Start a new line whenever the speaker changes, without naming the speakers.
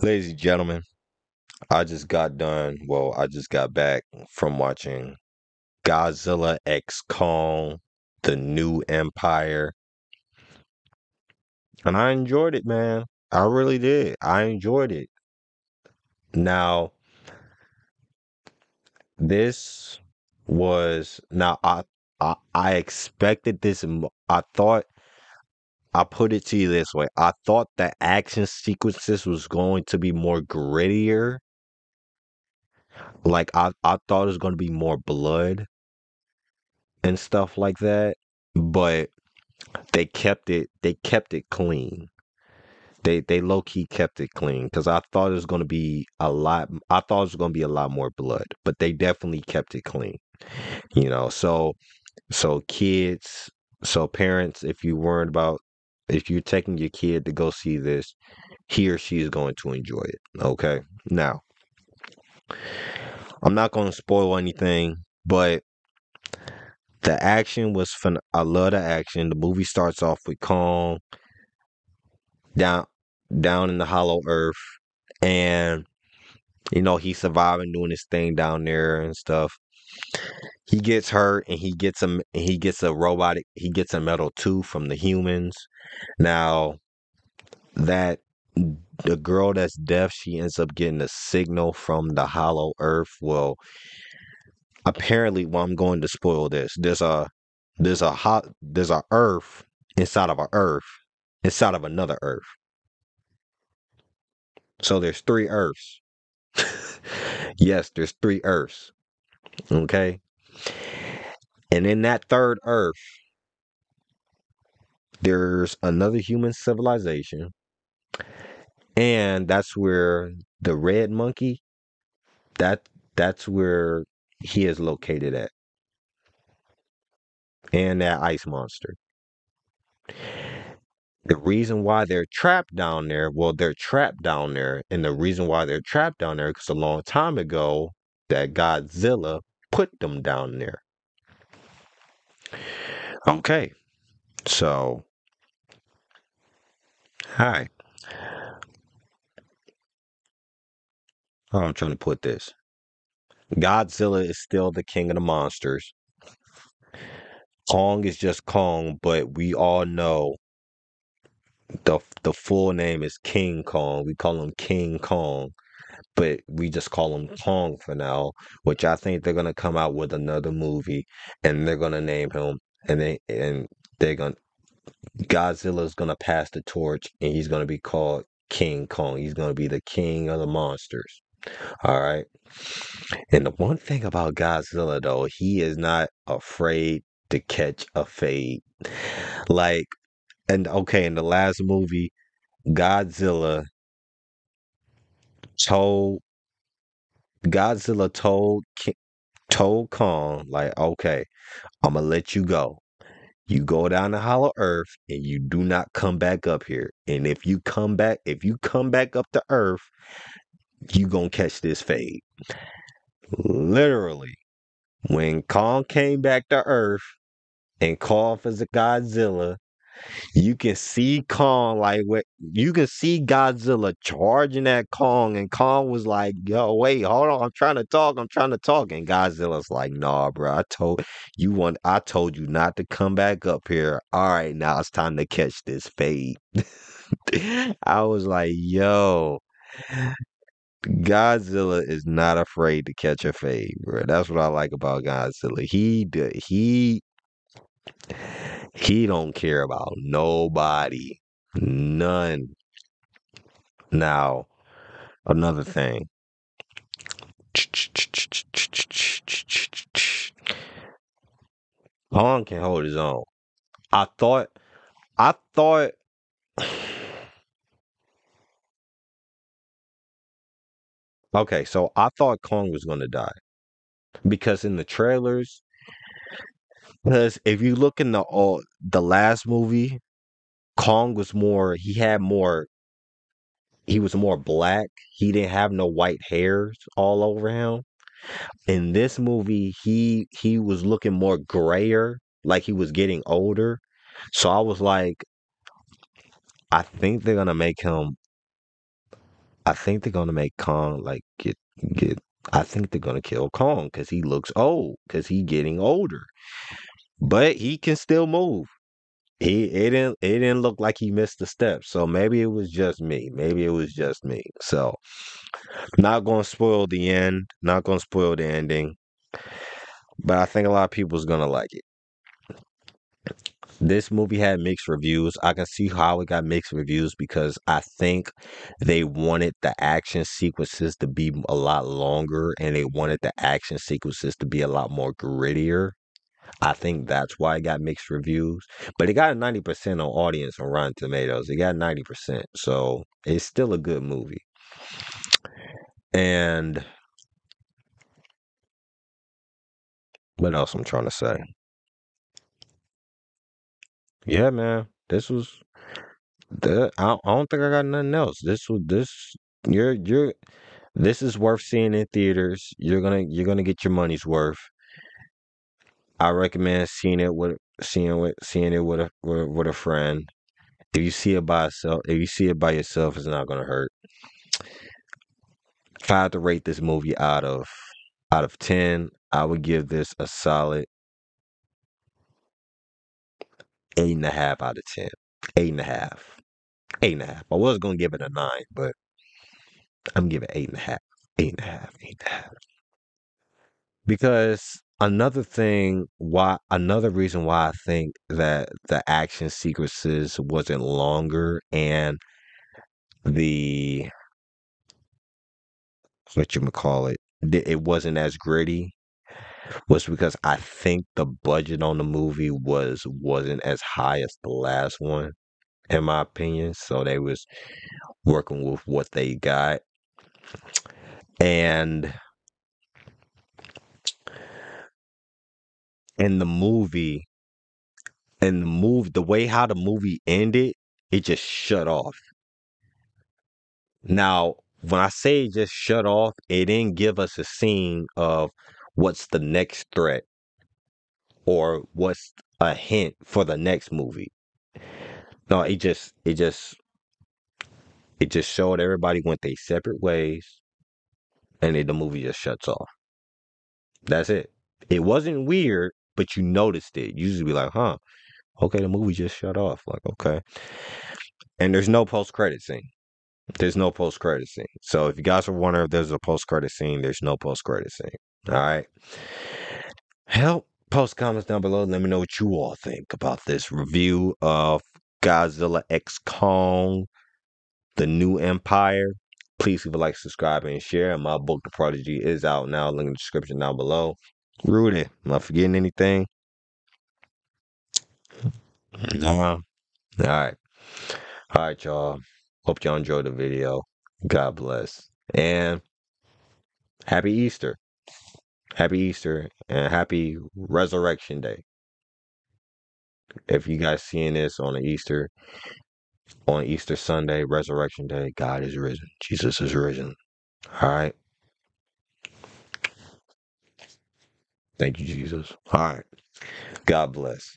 Ladies and gentlemen, I just got done. Well, I just got back from watching Godzilla X Kong, The New Empire, and I enjoyed it, man. I really did. I enjoyed it. Now, this was now I expected this. I thought I put it to you this way. I thought the action sequences was going to be more grittier. Like I thought it was going to be more blood and stuff like that, but they kept it clean. They low key kept it clean because I thought it was going to be a lot. I thought it was going to be a lot more blood, but they definitely kept it clean. So kids, so parents, if you worried about if you're taking your kid to go see this, he or she is going to enjoy it. Okay, now I'm not going to spoil anything, but the action was fun. I love the action. The movie starts off with Kong down down in the hollow earth, and he's surviving doing his thing down there and stuff. He gets hurt, and he gets a metal tooth from the humans. Now that the girl that's deaf, she ends up getting a signal from the hollow earth. Well, apparently, well, I'm going to spoil this. There's a earth inside of a earth inside of another earth. So there's three earths. Yes, there's three earths. Okay. And in that third earth, there's another human civilization. And that's where the red monkey, that that's where he is located at. And that ice monster. The reason why they're trapped down there, well, they're trapped down there. And the reason why they're trapped down there, because a long time ago, that Godzilla put them down there. Okay. So, hi. How I'm trying to put this. Godzilla is still the king of the monsters. Kong is just Kong, but we all know the full name is King Kong. We call him King Kong, but we just call him Kong for now. Which I think they're gonna come out with another movie, and they're gonna name him, and they're gonna Godzilla's gonna pass the torch, and he's gonna be called King Kong. He's gonna be the king of the monsters. All right. And the one thing about Godzilla, though, he is not afraid to catch a fade. Like, and okay, in the last movie, Godzilla told Godzilla told Kong, like, okay, I'm gonna let you go. You go down the hollow earth and you do not come back up here. And if you come back up to earth, you gonna catch this fade. Literally, when Kong came back to earth and called for the Godzilla, you can see Kong like what you can see Godzilla charging at Kong, and Kong was like, "Yo, wait, hold on, I'm trying to talk." And Godzilla's like, "Nah, bro, I told you not to come back up here. All right, now it's time to catch this fade." I was like, "Yo, Godzilla is not afraid to catch a fade, bro." That's what I like about Godzilla. He don't care about nobody. None. Now, another thing. Kong can hold his own. I thought I thought okay, so I thought Kong was gonna die. Because in the trailers, because if you look in the last movie, Kong was more he was more black. He didn't have no white hairs all over him. In this movie, he was looking more grayer, like he was getting older. So I was like, I think they're gonna make him. I think they're gonna make Kong like get. I think they're gonna kill Kong because he looks old, because he getting older, but he can still move. It didn't look like he missed a step. So maybe it was just me. Maybe it was just me. So not gonna spoil the end. Not gonna spoil the ending. But I think a lot of people's gonna like it. This movie had mixed reviews. I can see how it got mixed reviews because I think they wanted the action sequences to be a lot longer and they wanted the action sequences to be a lot more grittier. I think that's why it got mixed reviews. But it got a 90% on audience on Rotten Tomatoes. It got 90%. So it's still a good movie. And what else I'm trying to say? Yeah, man. This was I don't think I got nothing else. You're this is worth seeing in theaters. You're gonna get your money's worth. I recommend seeing it with a friend. If you see it by yourself, it's not gonna hurt. If I had to rate this movie out of 10, I would give this a solid 8.5 out of 10. 8.5. 8.5. I was gonna give it a 9, but I'm giving 8.5. 8.5. 8.5. Because another reason why I think that the action sequences wasn't longer and the what you call it, it wasn't as gritty was because I think the budget on the movie wasn't as high as the last one, in my opinion. So they was working with what they got. And in the movie, the way how the movie ended, it just shut off. Now, when I say it just shut off, it didn't give us a scene of what's the next threat or what's a hint for the next movie. No, it just showed everybody went their separate ways, and then the movie just shuts off. That's it. It wasn't weird, but you noticed it. You usually be like, huh, okay, the movie just shut off. Like, okay. And there's no post credit scene. There's no post credit scene. So if you guys are wondering if there's a post credit scene, there's no post credit scene. All right. Help post comments down below. Let me know what you all think about this review of Godzilla X Kong, The New Empire. Please leave a like, subscribe, and share. My book, The Prodigy, is out now. Link in the description down below. Rudy, am I forgetting anything? No. All right. All right, y'all. Hope y'all enjoyed the video. God bless. And happy Easter. Happy Easter and happy Resurrection Day. If you guys seeing this on Easter Sunday, Resurrection Day, God is risen. Jesus is risen. All right. Thank you, Jesus. All right. God bless.